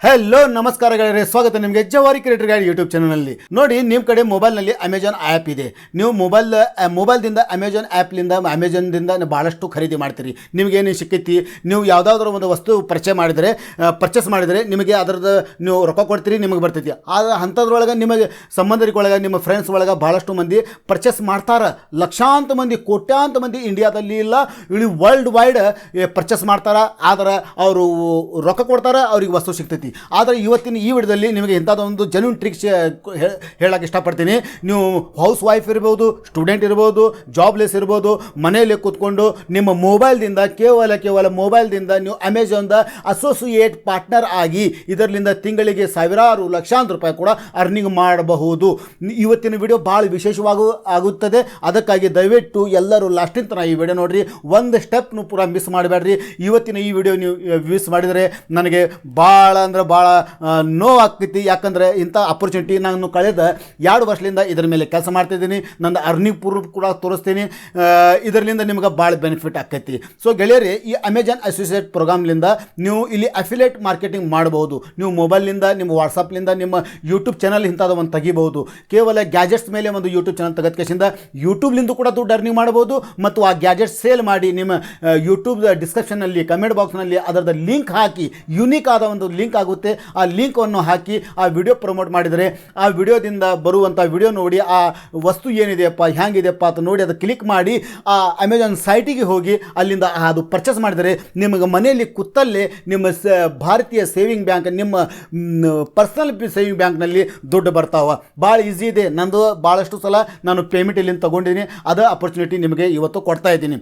Hello ನಮಸ್ಕಾರ ಗೆಳೆಯರೇ, ಸ್ವಾಗತ ನಿಮಗೆ ಜವಾರಿ ಕ್ರಿಯೇಟರ್ ಗೈಡ್ ಯೂಟ್ಯೂಬ್ ಚಾನಲ್ನಲ್ಲಿ. ನೋಡಿ, ನಿಮ್ಮ ಕಡೆ ಮೊಬೈಲ್ನಲ್ಲಿ ಅಮೆಜಾನ್ ಆ್ಯಪ್ ಇದೆ. ನೀವು ಮೊಬೈಲ್ದಿಂದ ಅಮೆಜಾನ್ದಿಂದ ಭಾಳಷ್ಟು ಖರೀದಿ ಮಾಡ್ತೀರಿ. ನಿಮಗೇನು ಸಿಕ್ಕೈತಿ, ನೀವು ಯಾವುದಾದ್ರೂ ಒಂದು ವಸ್ತು ಪರ್ಚೇಸ್ ಮಾಡಿದರೆ ನಿಮಗೆ ಅದರದ್ದು ನೀವು ರೊಕ್ಕ ಕೊಡ್ತೀರಿ, ನಿಮಗೆ ಬರ್ತೈತಿ. ಆದರೆ ಅಂಥದ್ರೊಳಗೆ ನಿಮಗೆ ಸಂಬಂಧಿಕರೊಳಗೆ ನಿಮ್ಮ ಫ್ರೆಂಡ್ಸ್ ಒಳಗೆ ಭಾಳಷ್ಟು ಮಂದಿ ಪರ್ಚೇಸ್ ಮಾಡ್ತಾರೆ. ಲಕ್ಷಾಂತರ ಮಂದಿ, ಕೋಟ್ಯಾಂತರ ಮಂದಿ ಇಂಡಿಯಾದಲ್ಲಿ ಇಲ್ಲ, ಇಡೀ ವರ್ಲ್ಡ್ ವೈಡ್ ಪರ್ಚೇಸ್ ಮಾಡ್ತಾರೆ. ಆದರೆ ಅವರು ರೊಕ್ಕ ಕೊಡ್ತಾರೆ, ಅವ್ರಿಗೆ ವಸ್ತು ಸಿಗ್ತೈತಿ. ಆದರೆ ಇವತ್ತಿನ ಈ ವಿಡಿಯೋದಲ್ಲಿ ನಿಮಗೆ ಇಂಥದ್ದೊಂದು ಜೆನ್ಯೂನ್ ಟ್ರಿಕ್ಸ್ ಹೇಳಕ್ಕೆ ಇಷ್ಟಪಡ್ತೀನಿ. ನೀವು ಹೌಸ್ ವೈಫ್ ಇರ್ಬೋದು, ಸ್ಟೂಡೆಂಟ್ ಇರ್ಬೋದು, ಜಾಬ್ಲೆಸ್ ಇರ್ಬೋದು, ಮನೆಯಲ್ಲಿ ಕೂತ್ಕೊಂಡು ನಿಮ್ಮ ಮೊಬೈಲ್ದಿಂದ ಕೇವಲ ಮೊಬೈಲ್ದಿಂದ ನೀವು ಅಮೆಜಾನ್ದ ಅಸೋಸಿಯೇಟ್ ಪಾರ್ಟ್ನರ್ ಆಗಿ ಇದರಿಂದ ತಿಂಗಳಿಗೆ ಸಾವಿರಾರು ಲಕ್ಷಾಂತರ ರೂಪಾಯಿ ಕೂಡ ಅರ್ನಿಂಗ್ ಮಾಡಬಹುದು. ಇವತ್ತಿನ ವಿಡಿಯೋ ಭಾಳ ಆಗುತ್ತದೆ. ಅದಕ್ಕಾಗಿ ದಯವಿಟ್ಟು ಎಲ್ಲರೂ ಲಾಸ್ಟಿನ ತನಕ ಈ ವಿಡಿಯೋ ನೋಡಿರಿ. ಒಂದು ಸ್ಟೆಪ್ನು ಪೂರ ಮಿಸ್ ಮಾಡಬೇಡ್ರಿ. ಇವತ್ತಿನ ಈ ವಿಡಿಯೋ ನೀವು ಮಿಸ್ ಮಾಡಿದರೆ ನನಗೆ ಭಾಳ ನೋವಾಗ್ತೈತಿ. ಯಾಕಂದರೆ ಇಂಥ ಅಪರ್ಚುನಿಟಿ ನಾನು ಕಳೆದ 2 ವರ್ಷದಿಂದ ಇದರ ಮೇಲೆ ಕೆಲಸ ಮಾಡ್ತಿದ್ದೀನಿ. ನನ್ನ ಅರ್ನಿಂಗ್ ಪ್ರೂಫ್ ಕೂಡ ತೋರಿಸ್ತೀನಿ. ಇದರಿಂದ ನಿಮ್ಗೆ ಭಾಳ ಬೆನಿಫಿಟ್ ಆಕೈತಿ. ಸೊ ಗೆಳೆಯರೇ, ಈ ಅಮೆಜಾನ್ ಅಸೋಸಿಯೇಟ್ ಪ್ರೋಗ್ರಾಮ್ಲಿಂದ ನೀವು ಇಲ್ಲಿ ಅಫಿಲಿಯೇಟ್ ಮಾರ್ಕೆಟಿಂಗ್ ಮಾಡಬಹುದು. ನೀವು ಮೊಬೈಲ್ನಿಂದ, ನಿಮ್ಮ ವಾಟ್ಸಪ್ಲಿಂದ, ನಿಮ್ಮ ಯೂಟ್ಯೂಬ್ ಚಾನಲ್ ಇಂಥದ್ದು ಒಂದು ತೆಗಿಬಹುದು. ಕೇವಲ ಗ್ಯಾಜೆಟ್ಸ್ ಮೇಲೆ ಒಂದು ಯೂಟ್ಯೂಬ್ ಚಾನಲ್ ತೆಗೆದಕೇಸಿಂದ ಯೂಟ್ಯೂಬ್ಲಿಂದ ಕೂಡ ದುಡ್ಡು ಅರ್ನಿಂಗ್ ಮಾಡಬಹುದು. ಮತ್ತು ಆ ಗ್ಯಾಜೆಟ್ಸ್ ಸೇಲ್ ಮಾಡಿ ನಿಮ್ಮ ಯೂಟ್ಯೂಬ್ ಡಿಸ್ಕ್ರಿಪ್ಷನ್ನಲ್ಲಿ, ಕಮೆಂಟ್ ಬಾಕ್ಸ್ನಲ್ಲಿ ಅದರದ ಲಿಂಕ್ ಹಾಕಿ, ಯುನೀಕ್ ಆದ ಒಂದು ಲಿಂಕ್ ಆಗುತ್ತೆ. ಆ ಲಿಂಕನ್ನು ಹಾಕಿ ಆ ವಿಡಿಯೋ ಪ್ರಮೋಟ್ ಮಾಡಿದರೆ ಆ ವಿಡಿಯೋದಿಂದ ಬರುವಂಥ ವಿಡಿಯೋ ನೋಡಿ ಆ ವಸ್ತು ಏನಿದೆಯಪ್ಪ, ಹ್ಯಾಂಗಿದೆಯಪ್ಪ ಅಂತ ನೋಡಿ ಅದು ಕ್ಲಿಕ್ ಮಾಡಿ ಆ ಅಮೆಜಾನ್ ಸೈಟಿಗೆ ಹೋಗಿ ಅಲ್ಲಿಂದ ಅದು ಪರ್ಚೇಸ್ ಮಾಡಿದರೆ ನಿಮಗೆ ಮನೆಯಲ್ಲಿ ಕೂತಲ್ಲೇ ನಿಮ್ಮ ಭಾರತೀಯ ಸೇವಿಂಗ್ ಬ್ಯಾಂಕ್, ನಿಮ್ಮ ಪರ್ಸನಲ್ ಸೇವಿಂಗ್ ಬ್ಯಾಂಕ್ನಲ್ಲಿ ದುಡ್ಡು ಬರ್ತಾವೆ. ಭಾಳ ಈಸಿ ಇದೆ. ನಂದು ಭಾಳಷ್ಟು ಸಲ ನಾನು ಪೇಮೆಂಟ್ ಇಲ್ಲಿಂದ ತೊಗೊಂಡಿದ್ದೀನಿ. ಅದೇ ಅಪರ್ಚುನಿಟಿ ನಿಮಗೆ ಇವತ್ತು ಕೊಡ್ತಾ ಇದ್ದೀನಿ.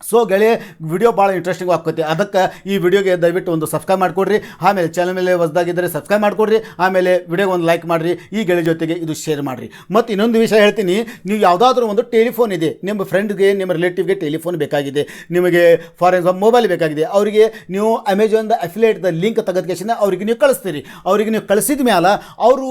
ಸೊ ಗೆಳೆಯ, ವಿಡಿಯೋ ಭಾಳ ಇಂಟ್ರೆಸ್ಟಿಂಗ್ ಆಗ್ತೈತಿ. ಅದಕ್ಕೆ ಈ ವಿಡಿಯೋಗೆ ದಯವಿಟ್ಟು ಒಂದು ಸಬ್ಸ್ಕ್ರೈಬ್ ಮಾಡಿಕೊಡ್ರಿ. ಆಮೇಲೆ ಚಾನಲ್ ಮೇಲೆ ಹೊಸದಾಗಿದ್ದರೆ ಸಬ್ಸ್ಕ್ರೈಬ್ ಮಾಡಿಕೊಡ್ರಿ. ಆಮೇಲೆ ವಿಡಿಯೋಗೆ ಒಂದು ಲೈಕ್ ಮಾಡಿರಿ. ಈ ಗೆಳೆಯ ಜೊತೆಗೆ ಇದು ಶೇರ್ ಮಾಡಿರಿ. ಮತ್ತು ಇನ್ನೊಂದು ವಿಷಯ ಹೇಳ್ತೀನಿ. ನೀವು ಯಾವುದಾದ್ರೂ ಒಂದು ಟೆಲಿಫೋನ್ ಇದೆ, ನಿಮ್ಮ ಫ್ರೆಂಡ್ಗೆ, ನಿಮ್ಮ ರಿಲೇಟಿವ್ಗೆ ಟೆಲಿಫೋನ್ ಬೇಕಾಗಿದೆ, ನಿಮಗೆ ಫಾರ್ ಎಕ್ಸಾಂಪಲ್ ಮೊಬೈಲ್ ಬೇಕಾಗಿದೆ, ಅವರಿಗೆ ನೀವು ಅಮೆಜಾನ್ದ ಅಫಿಲಿಯೇಟ್ದ ಲಿಂಕ್ ತೆಗೆದಕೇಸಿಂದ ಅವರಿಗೆ ನೀವು ಕಳಿಸ್ತೀರಿ. ಅವರಿಗೆ ನೀವು ಕಳಿಸಿದ ಮೇಲೆ ಅವರು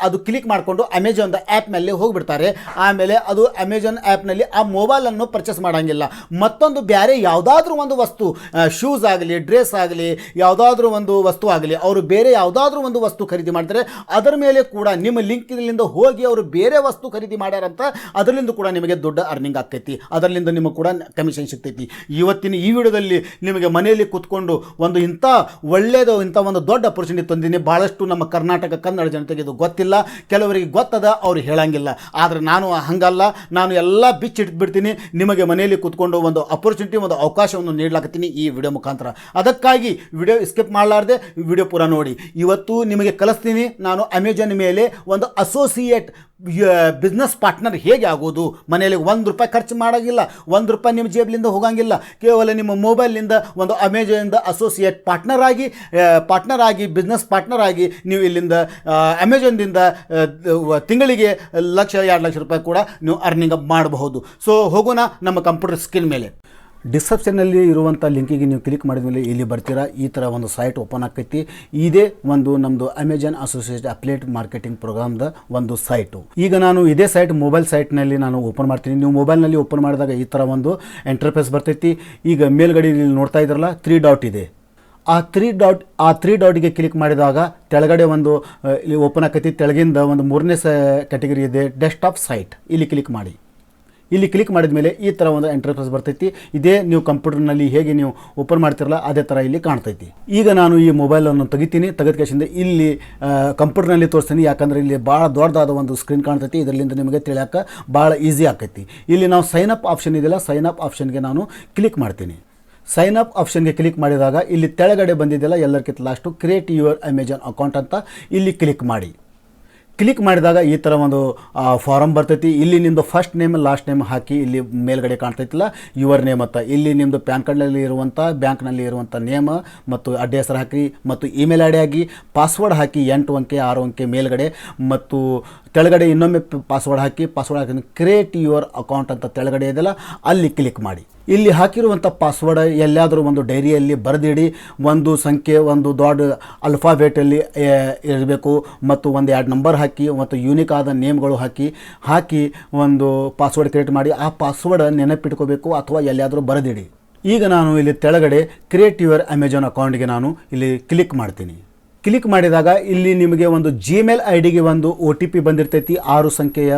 ಅದು ಕ್ಲಿಕ್ ಮಾಡಿಕೊಂಡು ಅಮೆಜಾನ್ದ ಆ್ಯಪ್ ಮೇಲೆ ಹೋಗಿಬಿಡ್ತಾರೆ. ಆಮೇಲೆ ಅದು ಅಮೆಜಾನ್ ಆ್ಯಪ್ನಲ್ಲಿ ಆ ಮೊಬೈಲನ್ನು ಪರ್ಚೇಸ್ ಮಾಡೋಂಗಿಲ್ಲ. ಮತ್ತೊಂದು ಬೇರೆ ಯಾವುದಾದ್ರೂ ಒಂದು ವಸ್ತು, ಶೂಸ್ ಆಗಲಿ, ಡ್ರೆಸ್ ಆಗಲಿ, ಯಾವುದಾದ್ರೂ ಒಂದು ವಸ್ತು ಆಗಲಿ, ಅವರು ಬೇರೆ ಯಾವುದಾದ್ರೂ ಒಂದು ವಸ್ತು ಖರೀದಿ ಮಾಡ್ತಾರೆ. ಅದರ ಮೇಲೆ ಕೂಡ ನಿಮ್ಮ ಲಿಂಕ್ನಿಂದ ಹೋಗಿ ಅವರು ಬೇರೆ ವಸ್ತು ಖರೀದಿ ಮಾಡ್ಯಾರಂತ ಅದರಿಂದ ಕೂಡ ನಿಮಗೆ ದೊಡ್ಡ ಅರ್ನಿಂಗ್ ಆಗ್ತೈತಿ. ಅದರಿಂದ ನಿಮಗೆ ಕೂಡ ಕಮಿಷನ್ ಸಿಗ್ತೈತಿ. ಇವತ್ತಿನ ಈ ವಿಡಿಯೋದಲ್ಲಿ ನಿಮಗೆ ಮನೆಯಲ್ಲಿ ಕೂತ್ಕೊಂಡು ಒಂದು ಇಂಥ ಒಂದು ದೊಡ್ಡ ಅಪರ್ಚುನಿಟಿ ತಂದಿನಿ. ಭಾಳಷ್ಟು ನಮ್ಮ ಕರ್ನಾಟಕ ಕನ್ನಡ ಜನತೆಗೆ ಇದು ಗೊತ್ತಿಲ್ಲ, ಕೆಲವರಿಗೆ ಗೊತ್ತದ, ಅವ್ರು ಹೇಳಂಗಿಲ್ಲ. ಆದರೆ ನಾನು ಹಂಗಲ್ಲ, ನಾನು ಎಲ್ಲ ಬಿಚ್ಚಿಟ್ಬಿಡ್ತೀನಿ. ನಿಮಗೆ ಮನೆಯಲ್ಲಿ ಕೂತ್ಕೊಂಡು ಒಂದು ಅಪರ್ಚುನಿಟಿ, ಒಂದು ಅವಕಾಶವನ್ನು ನೀಡಲಾಗ್ತೀನಿ ಈ ವಿಡಿಯೋ ಮುಖಾಂತರ. ಅದಕ್ಕಾಗಿ ವಿಡಿಯೋ ಸ್ಕಿಪ್ ಮಾಡಲಾರ್ದೆ ವಿಡಿಯೋ ಪೂರ ನೋಡಿ. ಇವತ್ತು ನಿಮಗೆ ಕಲಿಸ್ತೀನಿ ನಾನು ಅಮೆಜಾನ್ ಮೇಲೆ ಒಂದು ಅಸೋಸಿಯೇಟ್ ಬಿಸ್ನೆಸ್ ಪಾರ್ಟ್ನರ್ ಹೇಗೆ ಆಗೋದು. ಮನೆಯಲ್ಲಿ ₹1 ಖರ್ಚು ಮಾಡೋಂಗಿಲ್ಲ, ₹1 ನಿಮ್ಮ ಜೇಬ್ಲಿಂದ ಹೋಗಂಗಿಲ್ಲ. ಕೇವಲ ನಿಮ್ಮ ಮೊಬೈಲ್ನಿಂದ ಒಂದು ಅಮೆಜಾನ್ದ ಅಸೋಸಿಯೇಟ್ ಪಾರ್ಟ್ನರ್ ಆಗಿ ಬಿಸ್ನೆಸ್ ಪಾರ್ಟ್ನರ್ ಆಗಿ ನೀವು ಇಲ್ಲಿಂದ ಅಮೆಜಾನ್ದಿಂದ ತಿಂಗಳಿಗೆ ₹1,00,000 2 ಲಕ್ಷ ಕೂಡ ನೀವು ಅರ್ನಿಂಗ್ ಮಾಡಬಹುದು. ಸೊ ಹೋಗೋಣ ನಮ್ಮ ಕಂಪ್ಯೂಟರ್ ಸ್ಕ್ರೀನ್ ಮೇಲೆ. ಡಿಸ್ಕ್ರಿಪ್ಷನ್ನಲ್ಲಿ ಇರುವಂಥ ಲಿಂಕಿಗೆ ನೀವು ಕ್ಲಿಕ್ ಮಾಡಿದ ಮೇಲೆ ಇಲ್ಲಿ ಬರ್ತೀರಾ. ಈ ಥರ ಒಂದು ಸೈಟ್ ಓಪನ್ ಆಕೈತಿ. ಇದೇ ಒಂದು ನಮ್ಮದು ಅಮೆಜಾನ್ ಅಸೋಸಿಯೇಟ್ ಅಫಿಲಿಯೇಟ್ ಮಾರ್ಕೆಟಿಂಗ್ ಪ್ರೋಗ್ರಾಮ್ದ ಒಂದು ಸೈಟು. ಈಗ ನಾನು ಇದೇ ಸೈಟ್ ಮೊಬೈಲ್ ಸೈಟ್ನಲ್ಲಿ ನಾನು ಓಪನ್ ಮಾಡ್ತೀನಿ. ನೀವು ಮೊಬೈಲ್ನಲ್ಲಿ ಓಪನ್ ಮಾಡಿದಾಗ ಈ ಥರ ಒಂದು ಎಂಟರ್ಫೇಸ್ ಬರ್ತೈತಿ. ಈಗ ಮೇಲ್ಗಡೆ ನೋಡ್ತಾ ಇದ್ರಲ್ಲ 3 ಡಾಟ್ ಇದೆ. ಆ 3 ಡಾಟ್ಗೆ ಕ್ಲಿಕ್ ಮಾಡಿದಾಗ ಕೆಳಗಡೆ ಒಂದು ಇಲ್ಲಿ ಓಪನ್ ಆಕೈತಿ. ತೆಳಗಿಂದ ಒಂದು 3ನೇ ಕ್ಯಾಟಗರಿ ಇದೆ, ಡೆಸ್ಕ್ಟಾಪ್ ಸೈಟ್. ಇಲ್ಲಿ ಕ್ಲಿಕ್ ಮಾಡಿ. ಇಲ್ಲಿ ಕ್ಲಿಕ್ ಮಾಡಿದ ಮೇಲೆ ಈ ಥರ ಒಂದು ಎಂಟರ್ಫೇಸ್ ಬರ್ತೈತಿ. ಇದೇ ನೀವು ಕಂಪ್ಯೂಟರ್ನಲ್ಲಿ ಹೇಗೆ ನೀವು ಓಪನ್ ಮಾಡ್ತಿರಲ್ಲ ಅದೇ ಥರ ಇಲ್ಲಿ ಕಾಣ್ತೈತಿ. ಈಗ ನಾನು ಈ ಮೊಬೈಲನ್ನು ತೆಗಿತೀನಿ. ತೆಗೆದಕೇಸಿಂದ ಇಲ್ಲಿ ಕಂಪ್ಯೂಟರ್ನಲ್ಲಿ ತೋರಿಸ್ತೀನಿ. ಯಾಕಂದರೆ ಇಲ್ಲಿ ಭಾಳ ದೊಡ್ಡದಾದ ಒಂದು ಸ್ಕ್ರೀನ್ ಕಾಣ್ತೈತಿ. ಇದರಿಂದ ನಿಮಗೆ ತಿಳಿಯೋಕೆ ಭಾಳ ಈಸಿ ಆಕೈತಿ. ಇಲ್ಲಿ ನಾವು ಸೈನ್ ಅಪ್ ಆಪ್ಷನ್ ಇದೆಯಲ್ಲ, ಸೈನ್ ಅಪ್ ಆಪ್ಷನ್ಗೆ ನಾನು ಕ್ಲಿಕ್ ಮಾಡ್ತೀನಿ. ಸೈನ್ ಅಪ್ ಆಪ್ಷನ್ಗೆ ಕ್ಲಿಕ್ ಮಾಡಿದಾಗ ಇಲ್ಲಿ ತೆಳಗಡೆ ಬಂದಿದೆಯಲ್ಲ ಎಲ್ಲರಿಗಿಂತ last create your Amazon account ಅಂತ ಇಲ್ಲಿ ಕ್ಲಿಕ್ ಮಾಡಿ. ಕ್ಲಿಕ್ ಮಾಡಿದಾಗ ಈ ಥರ ಒಂದು ಫಾರಮ್ ಬರ್ತೈತಿ. ಇಲ್ಲಿ ನಿಮ್ಮದು ಫಸ್ಟ್ ನೇಮ್ ಲಾಸ್ಟ್ ನೇಮ್ ಹಾಕಿ ಇಲ್ಲಿ ಮೇಲ್ಗಡೆ ಕಾಣ್ತೈತಿಲ್ಲ ಯುವರ್ ನೇಮ್ ಅಂತ. ಇಲ್ಲಿ ನಿಮ್ಮದು ಪ್ಯಾನ್ ಕಾರ್ಡ್ನಲ್ಲಿ ಇರುವಂಥ ಬ್ಯಾಂಕ್ನಲ್ಲಿ ಇರುವಂಥ ನೇಮ್ ಮತ್ತು ಅಡ್ಡ ಹೆಸರು ಹಾಕಿ ಮತ್ತು ಇಮೇಲ್ ಐ ಡಿ ಹಾಕಿ ಪಾಸ್ವರ್ಡ್ ಹಾಕಿ 8 ಅಂಕೆ 6 ಅಂಕೆ ಮೇಲ್ಗಡೆ ಮತ್ತು ತೆಳಗಡೆ ಇನ್ನೊಮ್ಮೆ ಪಾಸ್ವರ್ಡ್ ಹಾಕಿ ಕ್ರಿಯೇಟ್ ಯುವರ್ ಅಕೌಂಟ್ ಅಂತ ತೆಳಗಡೆ ಇದೆಯಲ್ಲ ಅಲ್ಲಿ ಕ್ಲಿಕ್ ಮಾಡಿ. ಇಲ್ಲಿ ಹಾಕಿರುವಂಥ ಪಾಸ್ವರ್ಡ್ ಎಲ್ಲಾದರೂ ಒಂದು ಡೈರಿಯಲ್ಲಿ ಬರೆದಿಡಿ. ಒಂದು ಸಂಖ್ಯೆ, ಒಂದು ದೊಡ್ಡ ಅಲ್ಫಾಬೆಟಲ್ಲಿ ಇರಬೇಕು ಮತ್ತು 1-2 ನಂಬರ್ ಹಾಕಿ ಮತ್ತು ಯೂನಿಕ್ ಆದ ನೇಮ್ಗಳು ಹಾಕಿ ಒಂದು ಪಾಸ್ವರ್ಡ್ ಕ್ರಿಯೇಟ್ ಮಾಡಿ. ಆ ಪಾಸ್ವರ್ಡ್ ನೆನಪಿಟ್ಕೋಬೇಕು ಅಥವಾ ಎಲ್ಲಿಯಾದರೂ ಬರೆದಿಡಿ. ಈಗ ನಾನು ಇಲ್ಲಿ ತೆಳಗಡೆ ಕ್ರಿಯೇಟ್ ಯುವರ್ ಅಮೆಜಾನ್ ಅಕೌಂಟ್ಗೆ ನಾನು ಇಲ್ಲಿ ಕ್ಲಿಕ್ ಮಾಡ್ತೀನಿ. ಕ್ಲಿಕ್ ಮಾಡಿದಾಗ ಇಲ್ಲಿ ನಿಮಗೆ ಒಂದು ಜಿಮೇಲ್ ಐ ಡಿಗೆ ಒಂದು OTP ಬಂದಿರ್ತೈತಿ, 6 ಸಂಖ್ಯೆಯ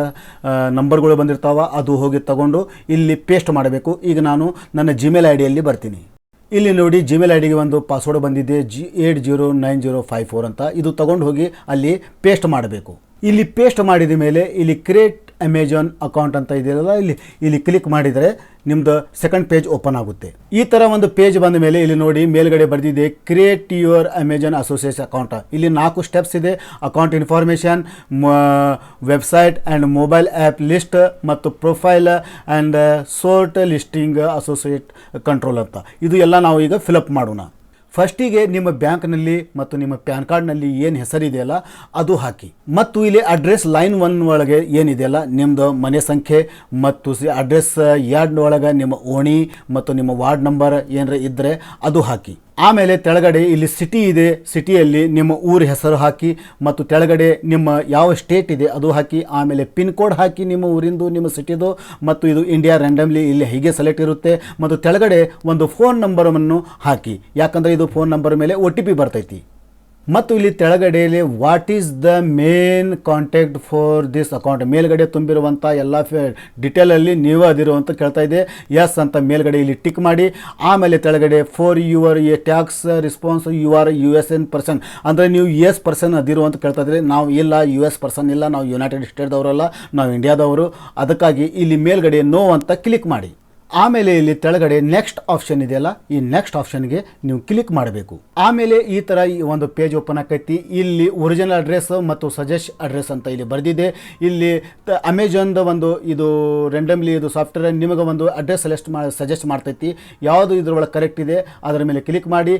ನಂಬರ್ಗಳು ಬಂದಿರ್ತಾವ. ಅದು ಹೋಗಿ ತಗೊಂಡು ಇಲ್ಲಿ ಪೇಸ್ಟ್ ಮಾಡಬೇಕು. ಈಗ ನಾನು ನನ್ನ ಜಿಮೇಲ್ ಐ ಡಿಯಲ್ಲಿ ಬರ್ತೀನಿ. ಇಲ್ಲಿ ನೋಡಿ ಜಿಮೇಲ್ ಐ ಡಿಗೆ ಒಂದು ಪಾಸ್ವರ್ಡ್ ಬಂದಿದೆ, 809054 ಅಂತ. ಇದು ತಗೊಂಡು ಹೋಗಿ ಅಲ್ಲಿ ಪೇಸ್ಟ್ ಮಾಡಬೇಕು. ಇಲ್ಲಿ ಪೇಸ್ಟ್ ಮಾಡಿದ ಮೇಲೆ ಇಲ್ಲಿ ಕ್ರಿಯೇಟ್ ಅಮೆಜಾನ್ ಅಕೌಂಟ್ ಅಂತ ಇದೆಯಲ್ಲ, ಇಲ್ಲಿ ಕ್ಲಿಕ್ ಮಾಡಿದರೆ ನಿಮ್ಮದು ಸೆಕೆಂಡ್ ಪೇಜ್ ಓಪನ್ ಆಗುತ್ತೆ. ಈ ಥರ ಒಂದು ಪೇಜ್ ಬಂದ ಮೇಲೆ ಇಲ್ಲಿ ನೋಡಿ ಮೇಲ್ಗಡೆ ಬರೆದಿದೆ create your Amazon associate account. ಇಲ್ಲಿ 4 ಸ್ಟೆಪ್ಸ್ ಇದೆ: account information, website and mobile app list ಮತ್ತು profile and sort listing associate control ಅಂತ. ಇದು ಎಲ್ಲ ನಾವು ಈಗ ಫಿಲಪ್ ಮಾಡೋಣ. ಫಸ್ಟಿಗೆ ನಿಮ್ಮ ಬ್ಯಾಂಕ್ನಲ್ಲಿ ಮತ್ತು ನಿಮ್ಮ ಪ್ಯಾನ್ ಕಾರ್ಡ್ನಲ್ಲಿ ಏನು ಹೆಸರಿದೆಯಲ್ಲ ಅದು ಹಾಕಿ. ಮತ್ತು ಇಲ್ಲಿ ಅಡ್ರೆಸ್ ಲೈನ್ 1 ಒಳಗೆ ಏನಿದೆಯಲ್ಲ ನಿಮ್ಮದು ಮನೆ ಸಂಖ್ಯೆ ಮತ್ತು ಅಡ್ರೆಸ್ 2 ಒಳಗೆ ನಿಮ್ಮ ಓಣಿ ಮತ್ತು ನಿಮ್ಮ ವಾರ್ಡ್ ನಂಬರ್ ಏನಾರ ಇದ್ದರೆ ಅದು ಹಾಕಿ. ಆಮೇಲೆ ತೆಳಗಡೆ ಇಲ್ಲಿ ಸಿಟಿ ಇದೆ, ಸಿಟಿಯಲ್ಲಿ ನಿಮ್ಮ ಊರ ಹೆಸರು ಹಾಕಿ ಮತ್ತು ತೆಳಗಡೆ ನಿಮ್ಮ ಯಾವ ಸ್ಟೇಟ್ ಇದೆ ಅದು ಹಾಕಿ. ಆಮೇಲೆ ಪಿನ್ ಕೋಡ್ ಹಾಕಿ ನಿಮ್ಮ ಊರಿಂದು, ನಿಮ್ಮ ಸಿಟಿದು. ಮತ್ತು ಇದು ಇಂಡಿಯಾ ರ್ಯಾಂಡಮ್ಲಿ ಇಲ್ಲಿ ಹೀಗೆ ಸೆಲೆಕ್ಟ್ ಇರುತ್ತೆ. ಮತ್ತು ತೆಳಗಡೆ ಒಂದು ಫೋನ್ ನಂಬರನ್ನು ಹಾಕಿ, ಯಾಕಂದರೆ ಇದು ಫೋನ್ ನಂಬರ್ ಮೇಲೆ OTP ಬರ್ತೈತಿ. ಮತ್ತು ಇಲ್ಲಿ ತೆಳಗಡೆಯಲ್ಲಿ what is the main contact for this account, ಮೇಲ್ಗಡೆ ತುಂಬಿರುವಂಥ ಎಲ್ಲ ಡಿಟೇಲಲ್ಲಿ ನೀವು ಅದಿರೋ ಅಂತ ಕೇಳ್ತಾ ಇದೆ. ಎಸ್ ಅಂತ ಮೇಲ್ಗಡೆ ಇಲ್ಲಿ ಟಿಕ್ ಮಾಡಿ. ಆಮೇಲೆ ತೆಳಗಡೆ for your tax response you are US person, ಅಂದರೆ ನೀವು US ಪರ್ಸನ್ ಅದಿರೋ ಅಂತ ಕೇಳ್ತಾ ಇದ್ರೆ ನಾವು ಇಲ್ಲ, US ಪರ್ಸನ್ ಇಲ್ಲ, ನಾವು ಯುನೈಟೆಡ್ ಸ್ಟೇಟ್ದವರಲ್ಲ, ನಾವು ಇಂಡಿಯಾದವರು. ಅದಕ್ಕಾಗಿ ಇಲ್ಲಿ ಮೇಲ್ಗಡೆ ನೋ ಅಂತ ಕ್ಲಿಕ್ ಮಾಡಿ. ಆಮೇಲೆ ಇಲ್ಲಿ ತೆಳಗಡೆ ನೆಕ್ಸ್ಟ್ ಆಪ್ಷನ್ ಇದೆಯಲ್ಲ, ಈ ನೆಕ್ಸ್ಟ್ ಆಪ್ಷನ್ಗೆ ನೀವು ಕ್ಲಿಕ್ ಮಾಡಬೇಕು. ಆಮೇಲೆ ಈ ಥರ ಒಂದು ಪೇಜ್ ಓಪನ್ ಆಕೈತಿ. ಇಲ್ಲಿ ಒರಿಜಿನಲ್ ಅಡ್ರೆಸ್ ಮತ್ತು ಸಜೆಸ್ಟ್ ಅಡ್ರೆಸ್ ಅಂತ ಇಲ್ಲಿ ಬರೆದಿದೆ. ಇಲ್ಲಿ ಅಮೆಜಾನ್ದ ಒಂದು ಇದು ರೆಂಡಮ್ಲಿ ಇದು ಸಾಫ್ಟ್ವೇರ್ ನಿಮಗೆ ಒಂದು ಅಡ್ರೆಸ್ ಸಜೆಸ್ಟ್ ಮಾಡ್ತೈತಿ. ಯಾವುದು ಇದ್ರೊಳಗೆ ಕರೆಕ್ಟ್ ಇದೆ ಅದರ ಮೇಲೆ ಕ್ಲಿಕ್ ಮಾಡಿ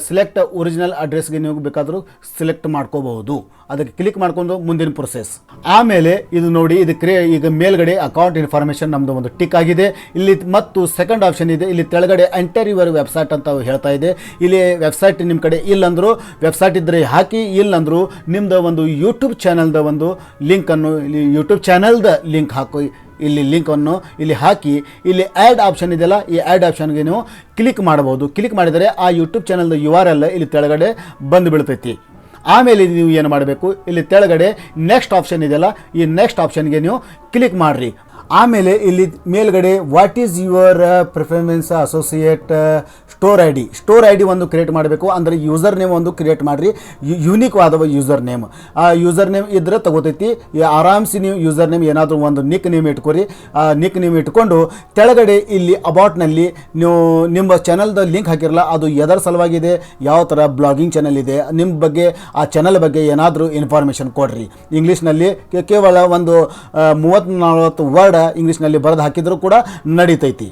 ಸೆಲೆಕ್ಟ್ ಒರಿಜಿನಲ್ ಅಡ್ರೆಸ್ಗೆ ನೀವು ಬೇಕಾದರೂ ಸೆಲೆಕ್ಟ್ ಮಾಡ್ಕೋಬಹುದು. ಅದಕ್ಕೆ ಕ್ಲಿಕ್ ಮಾಡ್ಕೊಂಡು ಮುಂದಿನ ಪ್ರೊಸೆಸ್. ಆಮೇಲೆ ಇದು ನೋಡಿ, ಇದು ಈಗ ಮೇಲ್ಗಡೆ ಅಕೌಂಟ್ ಇನ್ಫಾರ್ಮೇಷನ್ ನಮ್ಮದು ಒಂದು ಟಿಕ್ ಆಗಿದೆ. ಇಲ್ಲಿ ಮತ್ತು ಸೆಕೆಂಡ್ ಆಪ್ಷನ್ ಇದೆ, ಇಲ್ಲಿ ತೆಳಗಡೆ ಎಂಟರ್ ಯುವರ್ ವೆಬ್ಸೈಟ್ ಅಂತ ಹೇಳ್ತಾ ಇದೆ. ಇಲ್ಲಿ ವೆಬ್ಸೈಟ್ ನಿಮ್ಮ ಕಡೆ ಇಲ್ಲಂದರೂ ವೆಬ್ಸೈಟ್ ಇದ್ದರೆ ಹಾಕಿ, ಇಲ್ಲಂದರೂ ನಿಮ್ಮದು ಒಂದು ಯೂಟ್ಯೂಬ್ ಚಾನಲ್ದ ಒಂದು ಲಿಂಕನ್ನು ಇಲ್ಲಿ ಯೂಟ್ಯೂಬ್ ಚಾನಲ್ದ ಲಿಂಕ್ ಹಾಕಿ. ಇಲ್ಲಿ ಲಿಂಕನ್ನು ಇಲ್ಲಿ ಹಾಕಿ, ಇಲ್ಲಿ ಆ್ಯಡ್ ಆಪ್ಷನ್ ಇದೆಯಲ್ಲ, ಈ ಆ್ಯಡ್ ಆಪ್ಷನ್ಗೆ ನೀವು ಕ್ಲಿಕ್ ಮಾಡಬಹುದು. ಕ್ಲಿಕ್ ಮಾಡಿದರೆ ಆ ಯೂಟ್ಯೂಬ್ ಚಾನಲ್ದ URL ಇಲ್ಲಿ ತೆಳಗಡೆ ಬಂದು ಬೀಳ್ತೈತಿ. ಆಮೇಲೆ ನೀವು ಏನು ಮಾಡಬೇಕು, ಇಲ್ಲಿ ತೆಳಗಡೆ ನೆಕ್ಸ್ಟ್ ಆಪ್ಷನ್ ಇದೆಯಲ್ಲ, ಈ ನೆಕ್ಸ್ಟ್ ಆಪ್ಷನ್ಗೆ ನೀವು ಕ್ಲಿಕ್ ಮಾಡಿರಿ. ಆಮೇಲೆ ಇಲ್ಲಿ ಮೇಲ್ಗಡೆ what is your preference associate store I D ಒಂದು ಕ್ರಿಯೇಟ್ ಮಾಡಬೇಕು. ಅಂದರೆ ಯೂಸರ್ ನೇಮ್ ಒಂದು ಕ್ರಿಯೇಟ್ ಮಾಡಿರಿ, ಯೂನಿಕ್ ಆದವ ಯೂಸರ್ ನೇಮ್. ಆ ಯೂಸರ್ ನೇಮ್ ಇದ್ದರೆ ತಗೋತೈತಿ. ಆರಾಮ್ಸಿ ನೀವು ಯೂಸರ್ ನೇಮ್ ಏನಾದರೂ ಒಂದು ನಿಕ್ ನೇಮ್ ಇಟ್ಕೊರಿ. ಆ ನಿಕ್ ನೇಮ್ ಇಟ್ಕೊಂಡು ತೆಳಗಡೆ ಇಲ್ಲಿ ಅಬೌಟ್ನಲ್ಲಿ ನೀವು ನಿಮ್ಮ ಚಾನಲ್ದ ಲಿಂಕ್ ಹಾಕಿರಲ್ಲ, ಅದು ಎದರ ಸಲುವಾಗಿದೆ, ಯಾವ ಥರ ಬ್ಲಾಗಿಂಗ್ ಚಾನಲ್ ಇದೆ, ನಿಮ್ಮ ಬಗ್ಗೆ ಆ ಚಾನಲ್ ಬಗ್ಗೆ ಏನಾದರೂ ಇನ್ಫಾರ್ಮೇಷನ್ ಕೊಡ್ರಿ. ಇಂಗ್ಲೀಷ್ನಲ್ಲಿ ಕೇವಲ ಒಂದು 30-40 ವರ್ಡ್ ಇಂಗ್ಲೀಷ್ನಲ್ಲಿ ಬರೆದು ಹಾಕಿದರೂ ಕೂಡ ನಡೀತೈತಿ.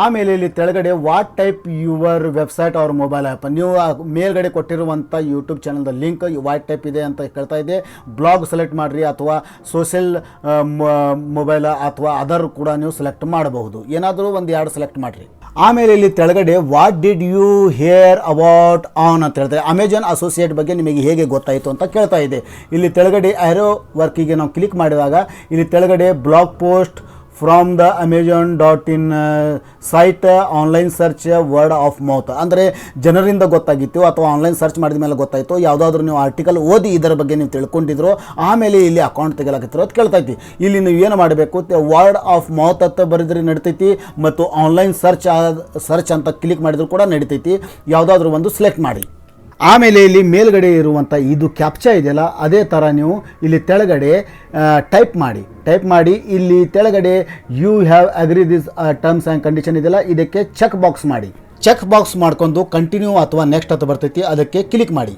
ಆಮೇಲೆ ಇಲ್ಲಿ ತೆಳಗಡೆ ವಾಟ್ ಟೈಪ್ ಯುವರ್ ವೆಬ್ಸೈಟ್ ಅವ್ರ ಮೊಬೈಲ್ ಆ್ಯಪ್, ನೀವು ಮೇಲ್ಗಡೆ ಕೊಟ್ಟಿರುವಂಥ ಯೂಟ್ಯೂಬ್ ಚಾನಲ್ದ ಲಿಂಕ್ ವಾಟ್ ಟೈಪ್ ಇದೆ ಅಂತ ಕೇಳ್ತಾ ಇದೆ. ಬ್ಲಾಗ್ ಸೆಲೆಕ್ಟ್ ಮಾಡಿರಿ ಅಥವಾ ಸೋಷಿಯಲ್ ಮೊಬೈಲ್ ಅಥವಾ ಅದರ್ ಕೂಡ ನೀವು ಸೆಲೆಕ್ಟ್ ಮಾಡಬಹುದು. ಏನಾದರೂ ಒಂದು 2 ಸೆಲೆಕ್ಟ್ ಮಾಡಿರಿ. ಆಮೇಲೆ ಇಲ್ಲಿ ತೆಳಗಡೆ what did you hear about on ಅಂತ ಹೇಳ್ತಾರೆ. ಅಮೆಜಾನ್ ಅಸೋಸಿಯೇಟ್ ಬಗ್ಗೆ ನಿಮಗೆ ಹೇಗೆ ಗೊತ್ತಾಯಿತು ಅಂತ ಕೇಳ್ತಾ ಇದೆ. ಇಲ್ಲಿ ತೆಳಗಡೆ ಆ್ಯರೋ ವರ್ಕಿಗೆ ನಾವು ಕ್ಲಿಕ್ ಮಾಡಿದಾಗ ಇಲ್ಲಿ ತೆಳಗಡೆ blog post from the Amazon.in site online search word of mouth, ಅಂದರೆ ಜನರಿಂದ ಗೊತ್ತಾಗಿತ್ತು ಅಥವಾ ಆನ್ಲೈನ್ ಸರ್ಚ್ ಮಾಡಿದ ಮೇಲೆ ಗೊತ್ತಾಯಿತು. ಯಾವುದಾದ್ರೂ ನೀವು ಆರ್ಟಿಕಲ್ ಓದಿ ಇದರ ಬಗ್ಗೆ ನೀವು ತಿಳ್ಕೊಂಡಿದ್ರು, ಆಮೇಲೆ ಇಲ್ಲಿ ಅಕೌಂಟ್ ತೆಗೆಲಾಕತ್ತಿರೋ ಅಂತ ಕೇಳ್ತೈತಿ. ಇಲ್ಲಿ ನೀವು ಏನು ಮಾಡಬೇಕು, ವರ್ಡ್ ಆಫ್ ಮೌತ್ ಅಂತ ಬರೆದ್ರೆ ನಡಿತೈತಿ ಮತ್ತು ಆನ್ಲೈನ್ ಸರ್ಚ್ ಅಂತ ಕ್ಲಿಕ್ ಮಾಡಿದ್ರು ಕೂಡ ನಡಿತೈತಿ. ಯಾವುದಾದ್ರೂ ಒಂದು ಸೆಲೆಕ್ಟ್ ಮಾಡಿ. ಆಮೇಲೆ ಇಲ್ಲಿ ಮೇಲ್ಗಡೆ ಇರುವಂಥ ಇದು ಕ್ಯಾಪ್ಚಾ ಇದೆಯಲ್ಲ, ಅದೇ ಥರ ನೀವು ಇಲ್ಲಿ ತೆಳಗಡೆ ಟೈಪ್ ಮಾಡಿ ಇಲ್ಲಿ ತೆಳಗಡೆ you have agree this terms and condition ಇದೆಯಲ್ಲ, ಇದಕ್ಕೆ ಚೆಕ್ ಬಾಕ್ಸ್ ಮಾಡಿ. ಚೆಕ್ ಬಾಕ್ಸ್ ಮಾಡ್ಕೊಂಡು ಕಂಟಿನ್ಯೂ ಅಥವಾ ನೆಕ್ಸ್ಟ್ ಅಂತ ಬರ್ತೈತಿ, ಅದಕ್ಕೆ ಕ್ಲಿಕ್ ಮಾಡಿ.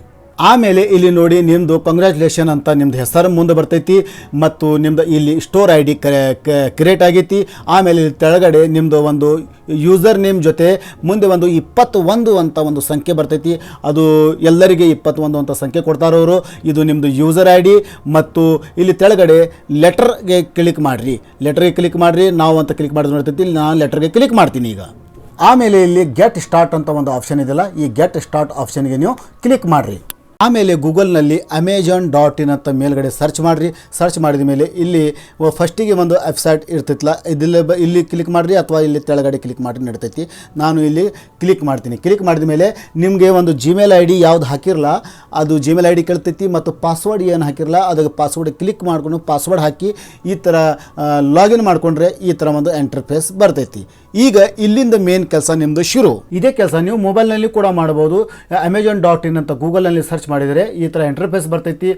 ಆಮೇಲೆ ಇಲ್ಲಿ ನೋಡಿ ನಿಮ್ಮದು ಕಂಗ್ರ್ಯಾಚುಲೇಷನ್ ಅಂತ ನಿಮ್ಮದು ಹೆಸರು ಮುಂದೆ ಬರ್ತೈತಿ ಮತ್ತು ನಿಮ್ಮದು ಇಲ್ಲಿ ಸ್ಟೋರ್ ಐ ಡಿ ಕ್ರಿಯೇಟ್ ಆಗೈತಿ. ಆಮೇಲೆ ಇಲ್ಲಿ ತೆಳಗಡೆ ನಿಮ್ಮದು ಒಂದು ಯೂಸರ್ ನೇಮ್ ಜೊತೆ ಮುಂದೆ ಒಂದು 21 ಅಂತ ಒಂದು ಸಂಖ್ಯೆ ಬರ್ತೈತಿ. ಅದು ಎಲ್ಲರಿಗೆ 21 ಅಂತ ಸಂಖ್ಯೆ ಕೊಡ್ತಾರವರು. ಇದು ನಿಮ್ಮದು ಯೂಸರ್ ಐ ಡಿ. ಮತ್ತು ಇಲ್ಲಿ ತೆಳಗಡೆ ಲೆಟರ್ಗೆ ಕ್ಲಿಕ್ ಮಾಡಿರಿ. ನಾವು ಅಂತ ಕ್ಲಿಕ್ ಮಾಡಿದ್ರೆ ನೋಡ್ತೈತಿ. ಇಲ್ಲಿ ನಾನು ಲೆಟರ್ಗೆ ಕ್ಲಿಕ್ ಮಾಡ್ತೀನಿ ಈಗ. ಆಮೇಲೆ ಇಲ್ಲಿ ಗೆಟ್ ಸ್ಟಾರ್ಟ್ ಅಂತ ಒಂದು ಆಪ್ಷನ್ ಇದೆಯಲ್ಲ, ಈ ಗೆಟ್ ಸ್ಟಾರ್ಟ್ ಆಪ್ಷನ್ಗೆ ನೀವು ಕ್ಲಿಕ್ ಮಾಡಿರಿ. ಆಮೇಲೆ ಗೂಗಲ್ನಲ್ಲಿ Amazon.in ಅಂತ ಮೇಲ್ಗಡೆ ಸರ್ಚ್ ಮಾಡಿರಿ. ಸರ್ಚ್ ಮಾಡಿದ ಮೇಲೆ ಇಲ್ಲಿ ಫಸ್ಟಿಗೆ ಒಂದು ವೆಬ್ಸೈಟ್ ಇರ್ತಿತ್ತಲ್ಲ, ಇಲ್ಲಿ ಕ್ಲಿಕ್ ಮಾಡಿರಿ ಅಥವಾ ಇಲ್ಲಿ ತೆಳಗಡೆ ಕ್ಲಿಕ್ ಮಾಡಿ ನಡ್ತೈತಿ. ನಾನು ಇಲ್ಲಿ ಕ್ಲಿಕ್ ಮಾಡ್ತೀನಿ. ಕ್ಲಿಕ್ ಮಾಡಿದ ಮೇಲೆ ನಿಮಗೆ ಒಂದು ಜಿಮೇಲ್ ಐ ಡಿ ಯಾವ್ದು ಹಾಕಿರಲ್ಲ ಅದು ಜಿಮೇಲ್ ಐ ಡಿ ಕೇಳ್ತೈತಿ, ಮತ್ತು ಪಾಸ್ವರ್ಡ್ ಏನು ಹಾಕಿರಲ್ಲ ಅದಕ್ಕೆ ಪಾಸ್ವರ್ಡ್ ಕ್ಲಿಕ್ ಮಾಡ್ಕೊಂಡು ಪಾಸ್ವರ್ಡ್ ಹಾಕಿ ಈ ಥರ ಲಾಗಿನ್ ಮಾಡಿಕೊಂಡ್ರೆ ಈ ಥರ ಒಂದು ಇಂಟರ್ಫೇಸ್ ಬರ್ತೈತಿ. ಈಗ ಇಲ್ಲಿಂದ ಮೇನ್ ಕೆಲಸ ನಿಮ್ಮದು ಶುರು. ಇದೇ ಕೆಲಸ ನೀವು ಮೊಬೈಲ್ನಲ್ಲಿ ಕೂಡ ಮಾಡ್ಬೋದು. Amazon.in ಅಂತ ಗೂಗಲ್ನಲ್ಲಿ ಸರ್ಚ್ ಮಾಡಿದರೆ ಈ ಥರ ಇಂಟರ್ಫೇಸ್ ಬರ್ತೈತಿ.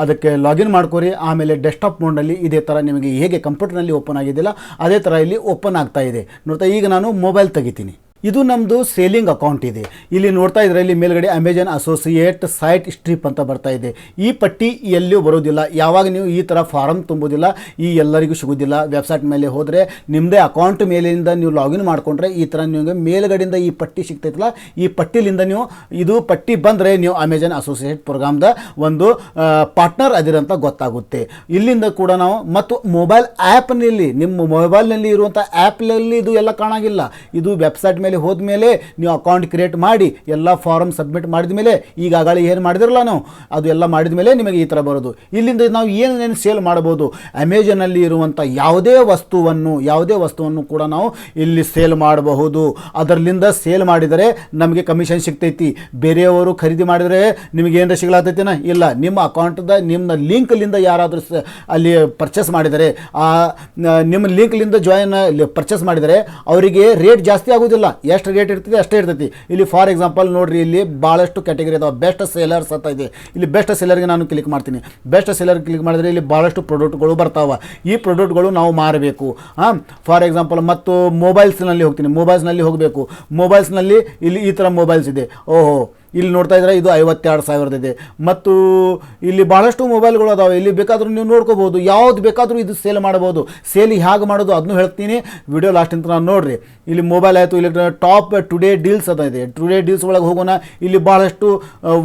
ಅದಕ್ಕೆ ಲಾಗಿನ್ ಮಾಡ್ಕೊರಿ. ಆಮೇಲೆ ಡೆಸ್ಕ್ಟಾಪ್ ಮೋಡ್ನಲ್ಲಿ ಇದೇ ಥರ ನಿಮಗೆ ಹೇಗೆ ಕಂಪ್ಯೂಟರ್ನಲ್ಲಿ ಓಪನ್ ಆಗಿದ್ದಿಲ್ಲ ಅದೇ ಥರ ಇಲ್ಲಿ ಓಪನ್ ಆಗ್ತಾ ಇದೆ. ನೋಡ್ತಾ ಈಗ ನಾನು ಮೊಬೈಲ್ ತೆಗಿತೀನಿ. ಇದು ನಮ್ಮದು ಸೇಲಿಂಗ್ ಅಕೌಂಟ್ ಇದೆ. ಇಲ್ಲಿ ನೋಡ್ತಾ ಇದ್ರೆ ಇಲ್ಲಿ ಮೇಲ್ಗಡೆ Amazon ಅಸೋಸಿಯೇಟ್ ಸೈಟ್ ಸ್ಟ್ರಿಪ್ ಅಂತ ಬರ್ತಾ ಇದೆ. ಈ ಪಟ್ಟಿ ಎಲ್ಲಿಯೂ ಬರೋದಿಲ್ಲ. ಯಾವಾಗ ನೀವು ಈ ಥರ ಫಾರಮ್ ತುಂಬೋದಿಲ್ಲ ಈ ಎಲ್ಲರಿಗೂ ಸಿಗೋದಿಲ್ಲ. ವೆಬ್ಸೈಟ್ ಮೇಲೆ ಹೋದರೆ ನಿಮ್ಮದೇ ಅಕೌಂಟ್ ಮೇಲಿಂದ ನೀವು ಲಾಗಿನ್ ಮಾಡಿಕೊಂಡ್ರೆ ಈ ಥರ ನಿಮಗೆ ಮೇಲ್ಗಡೆಯಿಂದ ಈ ಪಟ್ಟಿ ಸಿಗ್ತೈತಲ್ಲ, ಈ ಪಟ್ಟಿಲಿಂದ ನೀವು ಇದು ಪಟ್ಟಿ ಬಂದರೆ ನೀವು Amazon ಅಸೋಸಿಯೇಟ್ ಪ್ರೋಗ್ರಾಮ್ದ ಒಂದು ಪಾರ್ಟ್ನರ್ ಅದಿರಂತ ಗೊತ್ತಾಗುತ್ತೆ. ಇಲ್ಲಿಂದ ಕೂಡ ನಾವು ಮತ್ತು ಮೊಬೈಲ್ ಆ್ಯಪ್ನಲ್ಲಿ ನಿಮ್ಮ ಮೊಬೈಲ್ನಲ್ಲಿ ಇರುವಂಥ ಆ್ಯಪ್ನಲ್ಲಿ ಇದು ಎಲ್ಲ ಕಾಣಾಗಿಲ್ಲ. ಇದು ವೆಬ್ಸೈಟ್ ಮೇಲೆ ಹೋದ್ಮೇಲೆ ನೀವು ಅಕೌಂಟ್ ಕ್ರಿಯೇಟ್ ಮಾಡಿ ಎಲ್ಲ ಫಾರಮ್ ಸಬ್ಮಿಟ್ ಮಾಡಿದ ಮೇಲೆ ಈಗಾಗಲೇ ಏನು ಮಾಡಿದಿರಲ್ಲ ನಾವು ಅದು ಎಲ್ಲ ಮಾಡಿದ ಮೇಲೆ ನಿಮಗೆ ಈ ಥರ ಬರೋದು. ಇಲ್ಲಿಂದ ನಾವು ಏನೇನು ಸೇಲ್ ಮಾಡ್ಬೋದು, ಅಮೆಜಾನಲ್ಲಿ ಇರುವಂಥ ಯಾವುದೇ ವಸ್ತುವನ್ನು ಕೂಡ ನಾವು ಇಲ್ಲಿ ಸೇಲ್ ಮಾಡಬಹುದು. ಅದರಲ್ಲಿಂದ ಸೇಲ್ ಮಾಡಿದರೆ ನಮಗೆ ಕಮಿಷನ್ ಸಿಗ್ತೈತಿ. ಬೇರೆಯವರು ಖರೀದಿ ಮಾಡಿದರೆ ನಿಮಗೆ ಏನರ ಸಿಗ್ಲಾತೈತಿನ ಇಲ್ಲ. ನಿಮ್ಮ ಅಕೌಂಟ್ದ ನಿಮ್ಮ ಲಿಂಕ್ಲಿಂದ ಯಾರಾದರೂ ಅಲ್ಲಿ ಪರ್ಚೇಸ್ ಮಾಡಿದರೆ ನಿಮ್ಮ ಲಿಂಕ್ಲಿಂದ ಪರ್ಚೇಸ್ ಮಾಡಿದರೆ ಅವರಿಗೆ ರೇಟ್ ಜಾಸ್ತಿ ಆಗೋದಿಲ್ಲ. ಎಷ್ಟು ರೇಟ್ ಇರ್ತದೆ ಅಷ್ಟೇ ಇರ್ತೈತಿ. ಇಲ್ಲಿ ಫಾರ್ ಎಕ್ಸಾಂಪಲ್ ನೋಡ್ರಿ, ಇಲ್ಲಿ ಭಾಳಷ್ಟು ಕ್ಯಾಟಗರಿ ಅದಾವೆ. ಬೆಸ್ಟ್ ಸೇಲರ್ಸ್ ಅಂತ ಇದೆ. ಇಲ್ಲಿ ಬೆಸ್ಟ್ ಸೇಲರ್ಗೆ ನಾನು ಕ್ಲಿಕ್ ಮಾಡ್ತೀನಿ. ಬೆಸ್ಟ್ ಸೇಲರ್ ಕ್ಲಿಕ್ ಮಾಡಿದರೆ ಇಲ್ಲಿ ಭಾಳಷ್ಟು ಪ್ರಾಡಕ್ಟ್ಗಳು ಬರ್ತಾವೆ. ಈ ಪ್ರಾಡಕ್ಟ್ಗಳು ನಾವು ಮಾರಬೇಕು. ಫಾರ್ ಎಕ್ಸಾಂಪಲ್ ಮತ್ತು ಮೊಬೈಲ್ಸ್ನಲ್ಲಿ ಹೋಗ್ತೀನಿ. ಮೊಬೈಲ್ಸ್ನಲ್ಲಿ ಹೋಗಬೇಕು. ಮೊಬೈಲ್ಸ್ನಲ್ಲಿ ಇಲ್ಲಿ ಈ ಥರ ಮೊಬೈಲ್ಸ್ ಇದೆ. ಓಹೋ, ಇಲ್ಲಿ ನೋಡ್ತಾ ಇದ್ರೆ ಇದು 52,000 ಇದೆ. ಮತ್ತು ಇಲ್ಲಿ ಭಾಳಷ್ಟು ಮೊಬೈಲ್ಗಳು ಅದಾವೆ. ಇಲ್ಲಿ ಬೇಕಾದರೂ ನೀವು ನೋಡ್ಕೋಬೋದು. ಯಾವ್ದು ಬೇಕಾದರೂ ಇದು ಸೇಲ್ ಮಾಡ್ಬೋದು. ಸೇಲ್ ಹೇಗೆ ಮಾಡೋದು ಅದನ್ನು ಹೇಳ್ತೀನಿ. ವಿಡಿಯೋ ಲಾಸ್ಟ್ ಅಂತ ನಾನು ನೋಡ್ರಿ. ಇಲ್ಲಿ ಮೊಬೈಲ್ ಆಯಿತು. ಇಲ್ಲಿ ಟಾಪ್ ಟುಡೇ ಡೀಲ್ಸ್ ಅದ ಇದೆ. ಟುಡೇ ಡೀಲ್ಸ್ ಒಳಗೆ ಹೋಗೋಣ. ಇಲ್ಲಿ ಭಾಳಷ್ಟು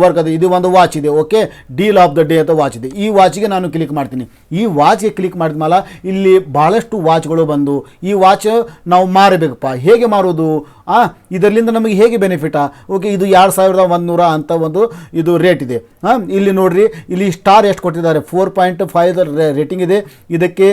ವರ್ಕ್ ಅದ. ಇದು ಒಂದು ವಾಚ್ ಇದೆ. Okay, deal of the day ಅಂತ ವಾಚ್ ಇದೆ. ಈ ವಾಚಿಗೆ ನಾನು ಕ್ಲಿಕ್ ಮಾಡ್ತೀನಿ. ಈ ವಾಚ್ಗೆ ಕ್ಲಿಕ್ ಮಾಡಿದ್ಮೇಲೆ ಇಲ್ಲಿ ಭಾಳಷ್ಟು ವಾಚ್ಗಳು ಬಂದು ಈ ವಾಚ್ ನಾವು ಮಾರಬೇಕಪ್ಪ. ಹೇಗೆ ಮಾರೋದು? ಇದರಿಂದ ನಮಗೆ ಹೇಗೆ ಬೆನಿಫಿಟಾ? ಓಕೆ, ಇದು 2,100 ಅಂತ ಒಂದು ಇದು ರೇಟ್ ಇದೆ. ಇಲ್ಲಿ ನೋಡ್ರಿ, ಇಲ್ಲಿ ಸ್ಟಾರ್ ಎಷ್ಟು ಕೊಟ್ಟಿದ್ದಾರೆ? 4.5 ರೇಟಿಂಗ್ ಇದೆ. ಇದಕ್ಕೆ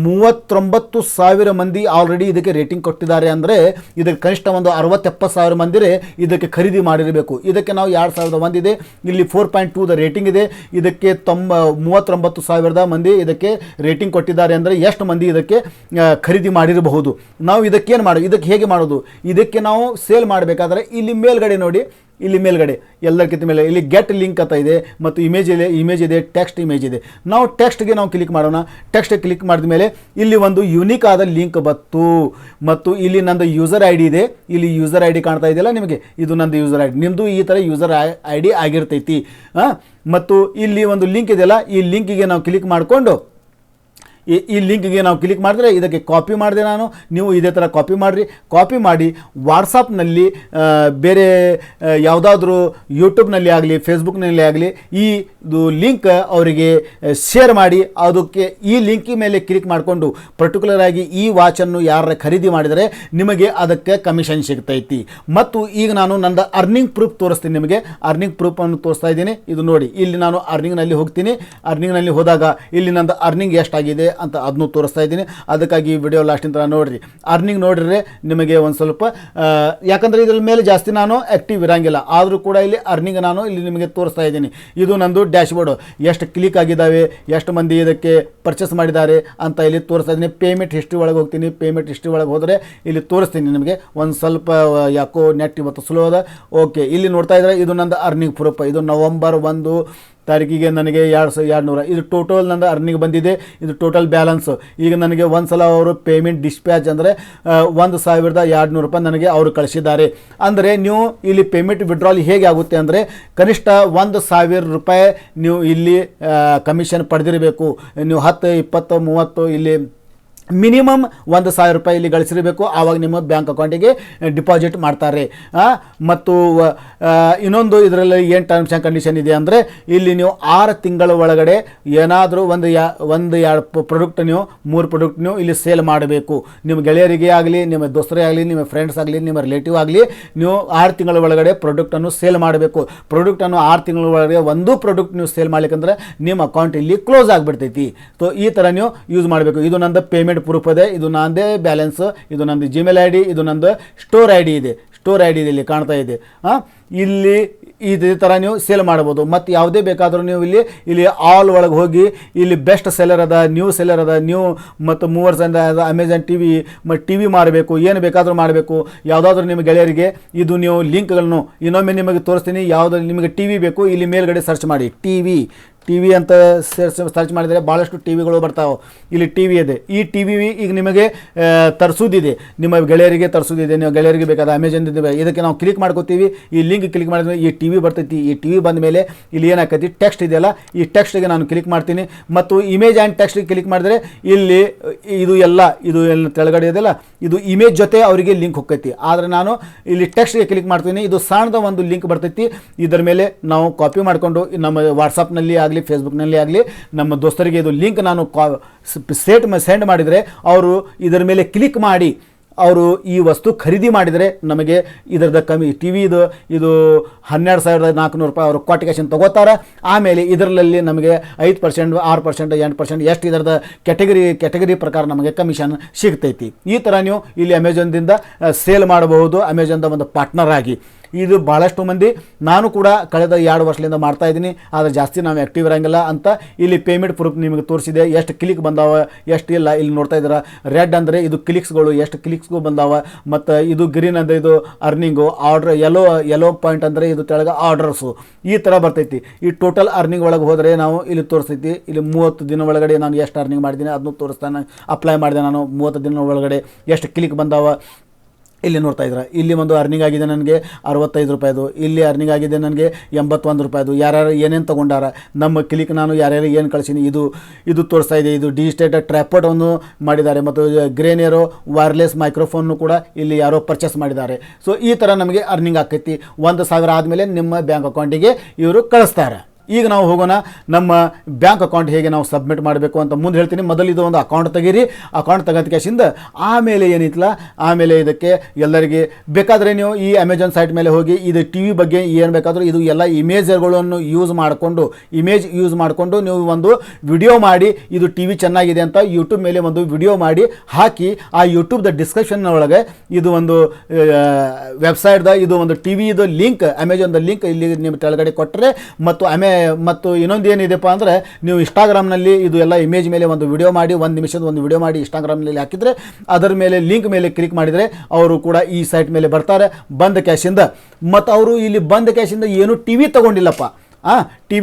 39,000 ಮಂದಿ ಆಲ್ರೆಡಿ ಇದಕ್ಕೆ ರೇಟಿಂಗ್ ಕೊಟ್ಟಿದ್ದಾರೆ. ಅಂದರೆ ಇದಕ್ಕೆ ಕನಿಷ್ಠ ಒಂದು 60,000-70,000 ಮಂದಿರೇ ಇದಕ್ಕೆ ಖರೀದಿ ಮಾಡಿರಬೇಕು. ಇದಕ್ಕೆ ನಾವು 2,001 ಇದೆ. ಇಲ್ಲಿ 4.2 ರೇಟಿಂಗ್ ಇದೆ. ಇದಕ್ಕೆ 39,000 ಮಂದಿ ಇದಕ್ಕೆ ರೇಟಿಂಗ್ ಕೊಟ್ಟಿದ್ದಾರೆ. ಅಂದರೆ ಎಷ್ಟು ಮಂದಿ ಇದಕ್ಕೆ ಖರೀದಿ ಮಾಡಿರಬಹುದು? ನಾವು ಇದಕ್ಕೇನು ಮಾಡೋದು? ಇದಕ್ಕೆ ಹೇಗೆ ಮಾಡೋದು? ಇದಕ್ಕೆ ನಾವು ಸೇಲ್ ಮಾಡಬೇಕಾದ್ರೆ ಇಲ್ಲಿ ಮೇಲ್ಗಡೆ ನೋಡಿ, ಇಲ್ಲಿ ಮೇಲ್ಗಡೆ ಎಲ್ಲಕ್ಕಿಂತ ಮೇಲೆ ಇಲ್ಲಿ ಗೆಟ್ ಲಿಂಕ್ ಅಂತ ಇದೆ ಮತ್ತು ಇಮೇಜ್ ಇದೆ, ಟೆಕ್ಸ್ಟ್ ಇಮೇಜ್ ಇದೆ. ನಾವು ಟೆಕ್ಸ್ಟ್ಗೆ ನಾವು ಕ್ಲಿಕ್ ಮಾಡೋಣ. ಟೆಕ್ಸ್ಟ್ ಕ್ಲಿಕ್ ಮಾಡಿದ ಮೇಲೆ ಇಲ್ಲಿ ಒಂದು ಯುನಿಕ್ ಆದ ಲಿಂಕ್ ಬಂತು. ಮತ್ತು ಇಲ್ಲಿ ನಂದು ಯೂಸರ್ ಐ ಡಿ ಇದೆ. ಇಲ್ಲಿ ಯೂಸರ್ ಐ ಡಿ ಕಾಣ್ತಾ ಇದೆಯಲ್ಲ ನಿಮಗೆ, ಇದು ನಂದು ಯೂಸರ್ ಐ ಡಿ. ನಿಮ್ಮದು ಈ ಥರ ಯೂಸರ್ ಐ ಡಿ ಆಗಿರ್ತೈತಿ. ಮತ್ತು ಇಲ್ಲಿ ಒಂದು ಲಿಂಕ್ ಇದೆಯಲ್ಲ, ಈ ಲಿಂಕಿಗೆ ನಾವು ಕ್ಲಿಕ್ ಮಾಡಿಕೊಂಡು ಈ ಲಿಂಕ್ಗೆ ನಾವು ಕ್ಲಿಕ್ ಮಾಡಿದ್ರೆ ಇದಕ್ಕೆ ಕಾಪಿ ಮಾಡಿದೆ ನಾನು. ನೀವು ಇದೇ ಥರ ಕಾಪಿ ಮಾಡಿರಿ. ಕಾಪಿ ಮಾಡಿ ವಾಟ್ಸಪ್ನಲ್ಲಿ ಬೇರೆ ಯಾವುದಾದ್ರೂ ಯೂಟ್ಯೂಬ್ನಲ್ಲಿ ಆಗಲಿ ಫೇಸ್ಬುಕ್ನಲ್ಲಿ ಆಗಲಿ ಈ ಲಿಂಕ್ ಅವರಿಗೆ ಶೇರ್ ಮಾಡಿ. ಅದಕ್ಕೆ ಈ ಲಿಂಕ್ ಮೇಲೆ ಕ್ಲಿಕ್ ಮಾಡಿಕೊಂಡು ಪರ್ಟಿಕ್ಯುಲರ್ ಆಗಿ ಈ ವಾಚನ್ನು ಯಾರ ಖರೀದಿ ಮಾಡಿದರೆ ನಿಮಗೆ ಅದಕ್ಕೆ ಕಮಿಷನ್ ಸಿಗ್ತೈತಿ. ಮತ್ತು ಈಗ ನಾನು ನನ್ನ ಅರ್ನಿಂಗ್ ಪ್ರೂಫ್ ತೋರಿಸ್ತೀನಿ. ನಿಮಗೆ ಅರ್ನಿಂಗ್ ಪ್ರೂಫನ್ನು ತೋರಿಸ್ತಾ ಇದ್ದೀನಿ. ಇದು ನೋಡಿ, ಇಲ್ಲಿ ನಾನು ಅರ್ನಿಂಗ್ನಲ್ಲಿ ಹೋಗ್ತೀನಿ. ಅರ್ನಿಂಗ್ನಲ್ಲಿ ಹೋದಾಗ ಇಲ್ಲಿ ನಂದು ಅರ್ನಿಂಗ್ ಎಷ್ಟಾಗಿದೆ ಅಂತ ಅದನ್ನು ತೋರಿಸ್ತಾ ಇದ್ದೀನಿ. ಅದಕ್ಕಾಗಿ ವಿಡಿಯೋ ಲಾಸ್ಟಿಂದ ನೋಡಿರಿ. ಅರ್ನಿಂಗ್ ನೋಡಿದ್ರೆ ನಿಮಗೆ ಒಂದು ಸ್ವಲ್ಪ, ಯಾಕಂದರೆ ಇದ್ರ ಮೇಲೆ ಜಾಸ್ತಿ ನಾನು ಆ್ಯಕ್ಟಿವ್ ಇರೋಂಗಿಲ್ಲ. ಆದರೂ ಕೂಡ ಇಲ್ಲಿ ಅರ್ನಿಂಗ್ ನಾನು ಇಲ್ಲಿ ನಿಮಗೆ ತೋರಿಸ್ತಾ ಇದ್ದೀನಿ. ಇದು ನಂದು ಡ್ಯಾಶ್ಬೋರ್ಡು. ಎಷ್ಟು ಕ್ಲಿಕ್ ಆಗಿದ್ದಾವೆ, ಎಷ್ಟು ಮಂದಿ ಇದಕ್ಕೆ ಪರ್ಚೇಸ್ ಮಾಡಿದ್ದಾರೆ ಅಂತ ಇಲ್ಲಿ ತೋರಿಸ್ತಾ ಇದ್ದೀನಿ. ಪೇಮೆಂಟ್ ಹಿಸ್ಟ್ರಿ ಒಳಗೆ ಹೋಗ್ತೀನಿ. ಪೇಮೆಂಟ್ ಹಿಸ್ಟ್ರಿ ಒಳಗೆ ಹೋದರೆ ಇಲ್ಲಿ ತೋರಿಸ್ತೀನಿ ನಿಮಗೆ. ಒಂದು ಸ್ವಲ್ಪ ಯಾಕೋ ನೆಟ್ ಇವತ್ತು ಸ್ಲೋ ಅದ. ಓಕೆ, ಇಲ್ಲಿ ನೋಡ್ತಾ ಇದ್ದಾರೆ, ಇದು ನಂದು ಅರ್ನಿಂಗ್ ಪ್ರೂಫ್. ಇದು ನವಂಬರ್ 1 ತಾರೀಕಿಗೆ ನನಗೆ 2,200 ಇದು ಟೋಟಲ್ ನಂದು ಅರ್ನಿಂಗ್ ಬಂದಿದೆ. ಇದು ಟೋಟಲ್ ಬ್ಯಾಲೆನ್ಸು. ಈಗ ನನಗೆ ಒಂದು ಸಲ ಅವರು ಪೇಮೆಂಟ್ ಡಿಸ್ಪ್ಯಾಚ್ ಅಂದರೆ 1,200 ರೂಪಾಯಿ ನನಗೆ ಅವರು ಕಳಿಸಿದ್ದಾರೆ. ಅಂದರೆ ನೀವು ಇಲ್ಲಿ ಪೇಮೆಂಟ್ ವಿಡ್ರಾಲ್ ಹೇಗೆ ಆಗುತ್ತೆ ಅಂದರೆ ಕನಿಷ್ಠ 1,000 ರೂಪಾಯಿ ನೀವು ಇಲ್ಲಿ ಕಮಿಷನ್ ಪಡೆದಿರಬೇಕು. ನೀವು 10, 20, 30 ಇಲ್ಲಿ ಮಿನಿಮಮ್ 1,000 ರೂಪಾಯಿ ಇಲ್ಲಿ ಗಳಿಸಿರಬೇಕು, ಆವಾಗ ನಿಮ್ಮ ಬ್ಯಾಂಕ್ ಅಕೌಂಟಿಗೆ ಡಿಪಾಸಿಟ್ ಮಾಡ್ತಾರೆ. ಮತ್ತು ಇನ್ನೊಂದು ಇದರಲ್ಲಿ ಏನು ಟರ್ಮ್ಸ್ ಆ್ಯಂಡ್ ಕಂಡೀಷನ್ ಇದೆ ಅಂದರೆ, ಇಲ್ಲಿ ನೀವು 6 ತಿಂಗಳ ಒಳಗಡೆ ಏನಾದರೂ ಒಂದು 2 ಪ್ರಾಡಕ್ಟ್ ನೀವು 3 ಪ್ರಾಡಕ್ಟ್ ನೀವು ಇಲ್ಲಿ ಸೇಲ್ ಮಾಡಬೇಕು. ನಿಮ್ಮ ಗೆಳೆಯರಿಗೆ ಆಗಲಿ, ನಿಮ್ಮ ದೋಸ್ತರೇ ಆಗಲಿ, ನಿಮ್ಮ ಫ್ರೆಂಡ್ಸ್ ಆಗಲಿ, ನಿಮ್ಮ ರಿಲೇಟಿವ್ ಆಗಲಿ, ನೀವು 6 ತಿಂಗಳ ಒಳಗಡೆ ಪ್ರಾಡಕ್ಟನ್ನು ಸೇಲ್ ಮಾಡಬೇಕು. ಪ್ರಾಡಕ್ಟನ್ನು 6 ತಿಂಗಳ ಒಳಗಡೆ ಒಂದು ಪ್ರಾಡಕ್ಟ್ ನೀವು ಸೇಲ್ ಮಾಡಲಿಕ್ಕಂದ್ರೆ ನಿಮ್ಮ ಅಕೌಂಟ್ ಇಲ್ಲಿ ಕ್ಲೋಸ್ ಆಗಿಬಿಡ್ತೈತಿ. ಸೊ ಈ ಥರ ನೀವು ಯೂಸ್ ಮಾಡಬೇಕು. ಇದು ನಂದು ಪೇಮೆಂಟ್ ಪ್ರೂಫ್ ಇದೆ, ಇದು ನಂದೇ ಬ್ಯಾಲೆನ್ಸ್, ಇದು ನಂದು ಜಿಮೇಲ್ ಐ ಡಿ, ಇದು ನಂದು ಸ್ಟೋರ್ ಐ ಡಿ ಇದೆ, ಸ್ಟೋರ್ ಐ ಡಿ ಇಲ್ಲಿ ಕಾಣ್ತಾ ಇದೆ. ಇಲ್ಲಿ ಇದೇ ಥರ ನೀವು ಸೇಲ್ ಮಾಡ್ಬೋದು. ಮತ್ತು ಯಾವುದೇ ಬೇಕಾದರೂ ನೀವು ಇಲ್ಲಿ ಆಲ್ ಒಳಗೆ ಹೋಗಿ ಇಲ್ಲಿ ಬೆಸ್ಟ್ ಸೆಲ್ಲರ್ ಅದ, ನ್ಯೂ ಸೆಲ್ಲರ್ ಅದ, ನ್ಯೂ ಮತ್ತು ಮೂವರ್ಸ್ ಅದ, ಅಮೆಜಾನ್ ಟಿ ವಿ ಮತ್ತು ಟಿ ವಿ ಮಾರಬೇಕು, ಏನು ಬೇಕಾದರೂ ಮಾಡಬೇಕು. ಯಾವುದಾದ್ರೂ ನಿಮ್ಮ ಗೆಳೆಯರಿಗೆ ಇದು ನೀವು ಲಿಂಕ್ಗಳನ್ನು ಇನ್ನೊಮ್ಮೆ ನಿಮಗೆ ತೋರಿಸ್ತೀನಿ. ಯಾವುದು ನಿಮಗೆ ಟಿ ವಿ ಬೇಕು, ಇಲ್ಲಿ ಮೇಲ್ಗಡೆ ಸರ್ಚ್ ಮಾಡಿ ಟಿ ವಿ ಅಂತ ಸರ್ಚ್ ಮಾಡಿದರೆ ಭಾಳಷ್ಟು ಟಿ ವಿಗಳು ಬರ್ತಾವೆ. ಇಲ್ಲಿ ಟಿ ವಿ ಇದೆ. ಈ ಟಿ ವಿ ಈಗ ನಿಮಗೆ ತರಿಸೋದಿದೆ, ನಿಮ್ಮ ಗೆಳೆಯರಿಗೆ ತರಿಸೋದಿದೆ, ನೀವು ಗೆಳೆಯರಿಗೆ ಬೇಕಾದ ಅಮೆಜಾನ್ದಿಂದ ಇದಕ್ಕೆ ನಾವು ಕ್ಲಿಕ್ ಮಾಡ್ಕೋತೀವಿ. ಈ ಲಿಂಕ್ ಕ್ಲಿಕ್ ಮಾಡಿದ್ರೆ ಈ ಟಿ ವಿ ಬರ್ತೈತಿ. ಈ ಟಿ ವಿ ಬಂದ ಮೇಲೆ ಇಲ್ಲಿ ಏನಾಗ್ತೈತಿ, ಟೆಕ್ಸ್ಟ್ ಇದೆಯಲ್ಲ, ಈ ಟೆಕ್ಸ್ಟಿಗೆ ನಾನು ಕ್ಲಿಕ್ ಮಾಡ್ತೀನಿ. ಮತ್ತು ಇಮೇಜ್ ಆ್ಯಂಡ್ ಟೆಕ್ಸ್ಟಿಗೆ ಕ್ಲಿಕ್ ಮಾಡಿದರೆ ಇಲ್ಲಿ ಇದು ಎಲ್ಲ ತೆಳಗಡೆ ಇದೆಯಲ್ಲ, ಇದು ಇಮೇಜ್ ಜೊತೆ ಅವರಿಗೆ ಲಿಂಕ್ ಹೋಗ್ತೈತಿ. ಆದರೆ ನಾನು ಇಲ್ಲಿ ಟೆಕ್ಸ್ಟ್ಗೆ ಕ್ಲಿಕ್ ಮಾಡ್ತೀನಿ. ಇದು ಸಣ್ಣದ ಒಂದು ಲಿಂಕ್ ಬರ್ತೈತಿ. ಇದರ ಮೇಲೆ ನಾವು ಕಾಪಿ ಮಾಡಿಕೊಂಡು ನಮ್ಮ ವಾಟ್ಸಪ್ನಲ್ಲಿ ಆಗಲಿ, ಫೇಸ್ಬುಕ್ನಲ್ಲಿ ಆಗಲಿ, ನಮ್ಮ ದೋಸ್ತರಿಗೆ ಇದು ಲಿಂಕ್ ನಾನು ಸೆಂಡ್ ಮಾಡಿದರೆ ಅವರು ಇದರ ಮೇಲೆ ಕ್ಲಿಕ್ ಮಾಡಿ ಅವರು ಈ ವಸ್ತು ಖರೀದಿ ಮಾಡಿದರೆ ನಮಗೆ ಇದರದ ಕಮ್ಮಿ ಟಿ ವಿ ಇದು 12,400 ರೂಪಾಯಿ ಅವರು ಕ್ವಾಟಿಕೇಶನ್ ತೊಗೋತಾರೆ. ಆಮೇಲೆ ಇದರಲ್ಲಿ ನಮಗೆ 5%, 6%, 8% ಎಷ್ಟು ಇದರದ ಕ್ಯಾಟಗರಿ ಪ್ರಕಾರ ನಮಗೆ ಕಮಿಷನ್ ಸಿಗ್ತೈತಿ. ಈ ಥರ ನೀವು ಇಲ್ಲಿ ಅಮೆಜಾನ್ದಿಂದ ಸೇಲ್ ಮಾಡಬಹುದು, ಅಮೆಜಾನ್ದ ಒಂದು ಪಾರ್ಟ್ನರ್ ಆಗಿ. ಇದು ಭಾಳಷ್ಟು ಮಂದಿ, ನಾನು ಕೂಡ ಕಳೆದ 2 ವರ್ಷದಿಂದ ಮಾಡ್ತಾಯಿದ್ದೀನಿ, ಆದರೆ ಜಾಸ್ತಿ ನಾವು ಆ್ಯಕ್ಟಿವ್ ಇರೋಂಗಿಲ್ಲ ಅಂತ ಇಲ್ಲಿ ಪೇಮೆಂಟ್ ಪ್ರೂಫ್ ನಿಮಗೆ ತೋರಿಸಿದೆ. ಎಷ್ಟು ಕ್ಲಿಕ್ ಬಂದಾವ, ಎಷ್ಟು ಇಲ್ಲ ಇಲ್ಲಿ ನೋಡ್ತಾ ಇದ್ದೀರಾ. ರೆಡ್ ಅಂದರೆ ಇದು ಕ್ಲಿಕ್ಸ್ಗಳು, ಎಷ್ಟು ಕ್ಲಿಕ್ಸ್ಗೂ ಬಂದಾವ. ಮತ್ತು ಇದು ಗ್ರೀನ್ ಅಂದರೆ ಇದು ಅರ್ನಿಂಗು, ಆರ್ಡ್ರ್ ಯೆಲ್ಲೋ ಪಾಯಿಂಟ್ ಅಂದರೆ ಇದು ಕೆಳಗೆ ಆರ್ಡರ್ಸು. ಈ ಥರ ಬರ್ತೈತಿ. ಈ ಟೋಟಲ್ ಅರ್ನಿಂಗ್ ಒಳಗೆ ಹೋದರೆ ನಾವು ಇಲ್ಲಿ ತೋರಿಸ್ತೈತಿ. ಇಲ್ಲಿ 30 ದಿನ ಒಳಗಡೆ ನಾನು ಎಷ್ಟು ಅರ್ನಿಂಗ್ ಮಾಡಿದ್ದೀನಿ ಅದನ್ನು ತೋರಿಸ್ತಾನೆ. ಅಪ್ಲೈ ಮಾಡಿದೆ ನಾನು 30 ದಿನ ಒಳಗಡೆ ಎಷ್ಟು ಕ್ಲಿಕ್ ಬಂದಾವ ಇಲ್ಲಿ ನೋಡ್ತಾ ಇದ್ರೆ. ಇಲ್ಲಿ ಒಂದು ಅರ್ನಿಂಗ್ ಆಗಿದೆ ನನಗೆ 65 ರೂಪಾಯಿದು, ಇಲ್ಲಿ ಅರ್ನಿಂಗ್ ಆಗಿದೆ ನನಗೆ 81 ರೂಪಾಯಿದು. ಯಾರ್ಯಾರು ಏನೇನು ತೊಗೊಂಡಾರ, ನಮ್ಮ ಕ್ಲಿಕ್ ನಾನು ಯಾರ್ಯಾರು ಏನು ಕಳಿಸೀನಿ ಇದು ತೋರಿಸ್ತಾ ಇದೆ. ಇದು ಡಿಜಿಟಲ್ ಟ್ರ್ಯಾಪೋರ್ಟನ್ನು ಮಾಡಿದ್ದಾರೆ ಮತ್ತು ಗ್ರೇನಿಯರೋ ವೈರ್ಲೆಸ್ ಮೈಕ್ರೋಫೋನ್ನು ಕೂಡ ಇಲ್ಲಿ ಯಾರೋ ಪರ್ಚೇಸ್ ಮಾಡಿದ್ದಾರೆ. ಸೊ ಈ ಥರ ನಮಗೆ ಅರ್ನಿಂಗ್ ಆಕೈತಿ. 1,000 ಆದಮೇಲೆ ನಿಮ್ಮ ಬ್ಯಾಂಕ್ ಅಕೌಂಟಿಗೆ ಇವರು ಕಳಿಸ್ತಾರೆ. ಈಗ ನಾವು ಹೋಗೋಣ ನಮ್ಮ ಬ್ಯಾಂಕ್ ಅಕೌಂಟ್ ಹೇಗೆ ನಾವು ಸಬ್ಮಿಟ್ ಮಾಡಬೇಕು ಅಂತ ಮುಂದೆ ಹೇಳ್ತೀನಿ. ಮೊದಲು ಇದು ಒಂದು ಅಕೌಂಟ್ ತೆಗೀರಿ. ಅಕೌಂಟ್ ತೆಗೆದಕ್ಕಿಂತ ಆಮೇಲೆ ಏನಿತ್ತಲ್ಲ, ಆಮೇಲೆ ಇದಕ್ಕೆ ಎಲ್ಲರಿಗೆ ಬೇಕಾದರೆ ನೀವು ಈ ಅಮೆಜಾನ್ ಸೈಟ್ ಮೇಲೆ ಹೋಗಿ ಇದು ಟಿ ವಿ ಬಗ್ಗೆ ಏನು ಬೇಕಾದರೂ ಇದು ಎಲ್ಲ ಇಮೇಜ್ಗಳನ್ನು ಯೂಸ್ ಮಾಡಿಕೊಂಡು ನೀವು ಒಂದು ವಿಡಿಯೋ ಮಾಡಿ ಇದು ಟಿ ವಿ ಚೆನ್ನಾಗಿದೆ ಅಂತ ಯೂಟ್ಯೂಬ್ ಮೇಲೆ ಒಂದು ವಿಡಿಯೋ ಮಾಡಿ ಹಾಕಿ, ಆ ಯೂಟ್ಯೂಬ್ದ ಡಿಸ್ಕ್ರಿಪ್ಷನ್ ಒಳಗೆ ಇದು ಒಂದು ವೆಬ್ಸೈಟ್ದ ಇದು ಒಂದು ಟಿ ವಿದು ಲಿಂಕ್, ಅಮೆಜಾನ್ದ ಲಿಂಕ್ ಇಲ್ಲಿ ನಿಮ್ಮ ಕೆಳಗಡೆ ಕೊಟ್ಟರೆ ಮತ್ತು ಇನ್ನೊಂದು ಏನಿದೆಪ್ಪ ಅಂದರೆ ನೀವು ಇನ್ಸ್ಟಾಗ್ರಾಮ್ನಲ್ಲಿ ಇದು ಎಲ್ಲ ಇಮೇಜ್ ಮೇಲೆ ಒಂದು ವಿಡಿಯೋ ಮಾಡಿ 1 ನಿಮಿಷದ ಒಂದು ವಿಡಿಯೋ ಮಾಡಿ ಇನ್ಸ್ಟಾಗ್ರಾಮ್ನಲ್ಲಿ ಹಾಕಿದರೆ ಅದರ ಮೇಲೆ ಲಿಂಕ್ ಮೇಲೆ ಕ್ಲಿಕ್ ಮಾಡಿದರೆ ಅವರು ಕೂಡ ಈ ಸೈಟ್ ಮೇಲೆ ಬರ್ತಾರೆ ಬಂದ ಕ್ಯಾಶಿಂದ. ಮತ್ತು ಅವರು ಇಲ್ಲಿ ಬಂದ ಕ್ಯಾಶಿಂದ ಏನು ಟಿ ವಿ ತೊಗೊಂಡಿಲ್ಲಪ್ಪ, ಟಿ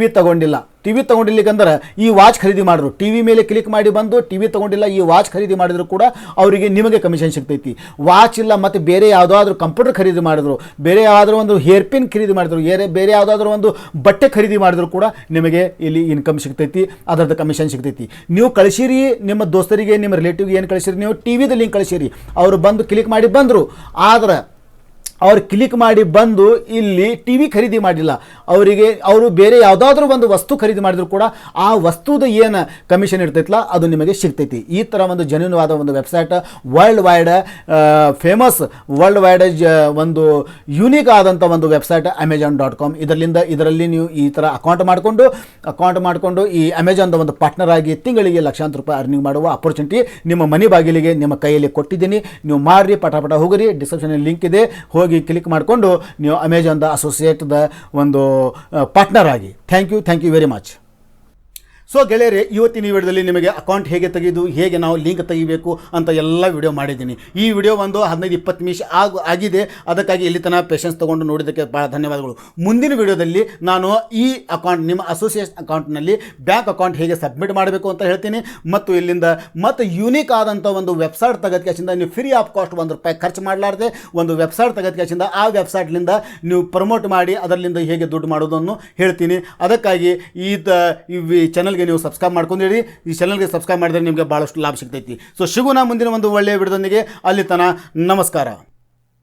ವಿ ತೊಗೊಂಡಿಲ್ಲಕಂದ್ರೆ ಈ ವಾಚ್ ಖರೀದಿ ಮಾಡಿದ್ರು, ಟಿ ವಿ ಮೇಲೆ ಕ್ಲಿಕ್ ಮಾಡಿ ಬಂದು ಟಿ ವಿ ತೊಗೊಂಡಿಲ್ಲ, ಈ ವಾಚ್ ಖರೀದಿ ಮಾಡಿದ್ರು ಕೂಡ ಅವರಿಗೆ ನಿಮಗೆ ಕಮಿಷನ್ ಸಿಗ್ತೈತಿ. ವಾಚ್ ಇಲ್ಲ ಮತ್ತು ಬೇರೆ ಯಾವುದಾದ್ರೂ ಕಂಪ್ಯೂಟರ್ ಖರೀದಿ ಮಾಡಿದ್ರು, ಬೇರೆ ಯಾವುದಾದ್ರೂ ಒಂದು ಹೇರ್ ಪಿನ್ ಖರೀದಿ ಮಾಡಿದ್ರು, ಬೇರೆ ಯಾವುದಾದ್ರೂ ಒಂದು ಬಟ್ಟೆ ಖರೀದಿ ಮಾಡಿದ್ರು ಕೂಡ ನಿಮಗೆ ಇಲ್ಲಿ ಇನ್ಕಮ್ ಸಿಗ್ತೈತಿ, ಅದರದ್ದು ಕಮಿಷನ್ ಸಿಗ್ತೈತಿ. ನೀವು ಕಳಿಸಿರಿ ನಿಮ್ಮ ದೋಸ್ತರಿಗೆ, ನಿಮ್ಮ ರಿಲೇಟಿವ್ಗೆ ಏನು ಕಳಿಸಿರಿ, ನೀವು ಟಿ ವಿದ ಲಿಂಕ್ ಕಳಿಸಿರಿ, ಅವರು ಬಂದು ಕ್ಲಿಕ್ ಮಾಡಿ ಬಂದರು. ಆದರೆ ಅವ್ರು ಕ್ಲಿಕ್ ಮಾಡಿ ಬಂದು ಇಲ್ಲಿ ಟಿ ವಿ ಖರೀದಿ ಮಾಡಿಲ್ಲ, ಅವರು ಬೇರೆ ಯಾವುದಾದ್ರೂ ಒಂದು ವಸ್ತು ಖರೀದಿ ಮಾಡಿದ್ರು ಕೂಡ ಆ ವಸ್ತುದ ಏನು ಕಮಿಷನ್ ಇರ್ತೈತಲ್ಲ ಅದು ನಿಮಗೆ ಸಿಗ್ತೈತಿ. ಈ ಥರ ಒಂದು ಜೆನ್ಯೂನ್ವಾದ ಒಂದು website, world wide famous, world wide ಒಂದು ಯೂನಿಕ್ ಆದಂಥ ಒಂದು ವೆಬ್ಸೈಟ್ Amazon.com. ಇದರಲ್ಲಿ ನೀವು ಈ ಥರ ಅಕೌಂಟ್ ಮಾಡಿಕೊಂಡು ಈ ಅಮೆಜಾನ್ದ ಒಂದು ಪಾರ್ಟ್ನರ್ ಆಗಿ ತಿಂಗಳಿಗೆ ಲಕ್ಷಾಂತರ ರೂಪಾಯಿ ಅರ್ನಿಂಗ್ ಮಾಡುವ ಅಪರ್ಚುನಿಟಿ ನಿಮ್ಮ ಮನೆ ಬಾಗಿಲಿಗೆ ನಿಮ್ಮ ಕೈಯಲ್ಲಿ ಕೊಟ್ಟಿದ್ದೀನಿ. ನೀವು ಮಾಡ್ರಿ, ಪಟ ಹೋಗಿರಿ, ಡಿಸ್ಕ್ರಿಪ್ಷನಲ್ಲಿ ಲಿಂಕ್ ಇದೆ, ಹೋಗಿ ಕ್ಲಿಕ್ ಮಾಡಿಕೊಂಡು ನೀವು ಅಮೆಜಾನ್ದ ಅಸೋಸಿಯೇಟ್ದ ಒಂದು ಪಾರ್ಟ್ನರ್ ಆಗಿ. Thank you very much. So ಗೆಳೆಯರೆ, ಇವತ್ತಿನ ಈ ವಿಡಿಯೋದಲ್ಲಿ ನಿಮಗೆ ಅಕೌಂಟ್ ಹೇಗೆ ತೆಗೆದು ಹೇಗೆ ನಾವು ಲಿಂಕ್ ತೆಗಿಬೇಕು ಅಂತ ಎಲ್ಲ ವಿಡಿಯೋ ಮಾಡಿದ್ದೀನಿ. ಈ ವಿಡಿಯೋ ಒಂದು 15-20 ನಿಮಿಷ ಆಗಿದೆ. ಅದಕ್ಕಾಗಿ ಇಲ್ಲಿ ತನಕ ಪೇಷನ್ಸ್ ತೊಗೊಂಡು ನೋಡಿದ್ದಕ್ಕೆ ಭಾಳ ಧನ್ಯವಾದಗಳು. ಮುಂದಿನ ವಿಡಿಯೋದಲ್ಲಿ ನಾನು ಈ ಅಕೌಂಟ್, ನಿಮ್ಮ ಅಸೋಸಿಯೇಷನ್ ಅಕೌಂಟ್ನಲ್ಲಿ ಬ್ಯಾಂಕ್ ಅಕೌಂಟ್ ಹೇಗೆ ಸಬ್ಮಿಟ್ ಮಾಡಬೇಕು ಅಂತ ಹೇಳ್ತೀನಿ. ಮತ್ತು ಯೂನಿಕ್ ಆದಂಥ ಒಂದು ವೆಬ್ಸೈಟ್ ತೆಗೆದಕ್ಕಿಂತ ನೀವು ಫ್ರೀ ಆಫ್ ಕಾಸ್ಟ್ ₹1 ಖರ್ಚು ಮಾಡಲಾರ್ದೆ ಒಂದು ವೆಬ್ಸೈಟ್ ತೆಗೆದಕ್ಕಿಂತ ಆ ವೆಬ್ಸೈಟ್ಲಿಂದ ನೀವು ಪ್ರಮೋಟ್ ಮಾಡಿ ಅದರಿಂದ ಹೇಗೆ ದುಡ್ಡು ಮಾಡೋದನ್ನು ಹೇಳ್ತೀನಿ. ಅದಕ್ಕಾಗಿ ಈ ಚಾನಲ್ ಚಾನಲ್ಗೆ ನೀವು ಸಬ್ಸ್ಕ್ರೈಬ್ ಮಾಡ್ಕೊಂಡಿರಿ. ಈ ಚಾನಲ್ಗೆ ಸಬ್ಸ್ಕ್ರೈಬ್ ಮಾಡಿದ್ರೆ ನಿಮಗೆ ಭಾಳಷ್ಟು ಲಾಭ ಸಿಗ್ತೈತಿ. ಸೊ ಸಿಗೋಣ ಮುಂದಿನ ಒಂದು ಒಳ್ಳೆಯ ವಿಡಿಯೋದೊಂದಿಗೆ. ಅಲ್ಲಿ ತನಕ ನಮಸ್ಕಾರ.